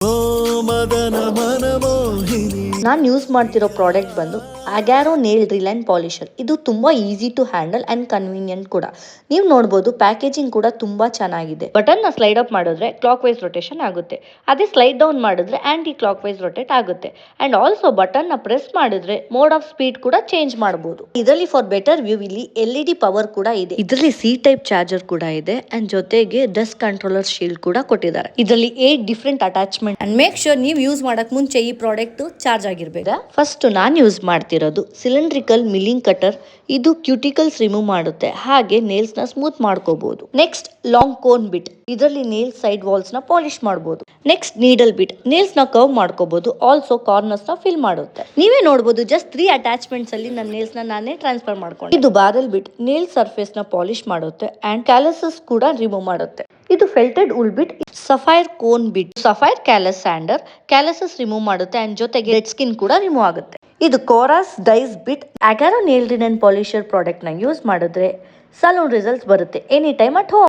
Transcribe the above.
ಓ ಮದನ ಮನಮೋಹಿನಿ. ನಾನು ಯೂಸ್ ಮಾಡ್ತಿರೋ ಪ್ರಾಡಕ್ಟ್ ಬಂದು ಅಗ್ಯಾರೋ ನೇಲ್ ರಿಲೈನ್ ಪಾಲಿಷರ್. ಇದು ತುಂಬಾ easy to handle and convenient ಕೂಡ. ನೀವು ನೋಡಬಹುದು ಪ್ಯಾಕೇಜಿಂಗ್ ಕೂಡ ತುಂಬಾ ಚೆನ್ನಾಗಿದೆ. ಬಟನ್ ನ ಸ್ಲೈಡ್ ಅಪ್ ಮಾಡಿದ್ರೆ ಕ್ಲಾಕ್ ವೈಸ್ ರೊಟೇಷನ್ ಆಗುತ್ತೆ. ಅದೇ ಸ್ಲೈಡ್ ಡೌನ್ ಮಾಡಿದ್ರೆ ಆಂಟಿ ಕ್ಲಾಕ್ ವೈಸ್ ರೊಟೇಟ್ ಆಗುತ್ತೆ. ಅಂಡ್ ಆಲ್ಸೋ ಬಟನ್ ನ ಪ್ರೆಸ್ ಮಾಡಿದ್ರೆ ಮೋಡ್ ಆಫ್ ಸ್ಪೀಡ್ ಕೂಡ ಚೇಂಜ್ ಮಾಡಬಹುದು. ಇದರಲ್ಲಿ ಫಾರ್ ಬೆಟರ್ ವ್ಯೂ ಇಲ್ಲಿ LED ಪವರ್ ಕೂಡ ಇದೆ. ಇದರಲ್ಲಿ C ಟೈಪ್ ಚಾರ್ಜರ್ ಕೂಡ ಇದೆ ಅಂಡ್ ಜೊತೆಗೆ ಡಸ್ಟ್ ಕಂಟ್ರೋಲರ್ ಶೀಲ್ಡ್ ಕೂಡ ಕೊಟ್ಟಿದ್ದಾರೆ. ಇದರಲ್ಲಿ 8 different attachment and make sure ನೀವು ಯೂಸ್ ಮಾಡಕ್ ಮುಂಚೆ ಈ ಪ್ರಾಡಕ್ಟ್ ಚಾರ್ಜ್ ಆಗಿರ್ಬೇಕು. ಫಸ್ಟ್ ನಾನು ಯೂಸ್ ಮಾಡ್ತಿರೋದು ಸಿಲಿಂಡ್ರಿಕಲ್ ಮಿಲ್ಲಿಂಗ್ ಕಟರ್. ಇದು ಕ್ಯೂಟಿಕಲ್ಸ್ ರಿಮೂವ್ ಮಾಡುತ್ತೆ ಹಾಗೆ ನೇಲ್ಸ್ ನ ಸ್ಮೂತ್ ಮಾಡ್ಕೋಬಹುದು. ನೆಕ್ಸ್ಟ್ ಲಾಂಗ್ ಕೋನ್ ಬಿಟ್. ಇದರಲ್ಲಿ ನೇಲ್ ಸೈಡ್ ವಾಲ್ಸ್ ನ ಪಾಲಿಶ್ ಮಾಡಬಹುದು. ನೆಕ್ಸ್ಟ್ ನೀಡಲ್ ಬಿಟ್. ನೇಲ್ಸ್ ನ ಕರ್ವ್ ಮಾಡ್ಕೋಬಹುದು. ಆಲ್ಸೋ ಕಾರ್ನರ್ಸ್ ನ ಫಿಲ್ ಮಾಡುತ್ತೆ. ನೀವೇ ನೋಡಬಹುದು ಜಸ್ಟ್ 3 ಅಟ್ಯಾಚ್ಮೆಂಟ್ಸ್ ಅಲ್ಲಿ ನನ್ನ ನೇಲ್ಸ್ ನ ನಾನೇ ಟ್ರಾನ್ಸ್ಫರ್ ಮಾಡ್ಕೊಂಡೆ. ಇದು ಬ್ಯಾರಲ್ ಬಿಟ್. ನೇಲ್ ಸರ್ಫೇಸ್ ನ ಪಾಲಿಶ್ ಮಾಡುತ್ತೆ ಅಂಡ್ ಕ್ಯಾಲಸಸ್ ಕೂಡ ರಿಮೂವ್ ಮಾಡುತ್ತೆ. ಇದು felted wool bit. Sapphire cone bit. Sapphire callus sander. Calluses remove ಮಾಡುತ್ತೆ ಅಂಡ್ ಜೊತೆಗೆ ಡೆಡ್ ಸ್ಕಿನ್ ಕೂಡ ರಿಮೂವ್ ಆಗುತ್ತೆ. ಇದು ಕೋರಾಸ್ ಡೈಸ್ ಬಿಟ್. ಅಗ್ಯಾರೋ ನೇಲ್ ರಿಲೈನ್ ಪಾಲಿಷರ್ ಪ್ರಾಡಕ್ಟ್ ನ ಯೂಸ್ ಮಾಡಿದ್ರೆ ಸಲೂನ್ ರಿಸಲ್ಟ್ಸ್ ಬರುತ್ತೆ ಎನಿ ಟೈಮ್ ಅಟ್ ಹೋಮ್.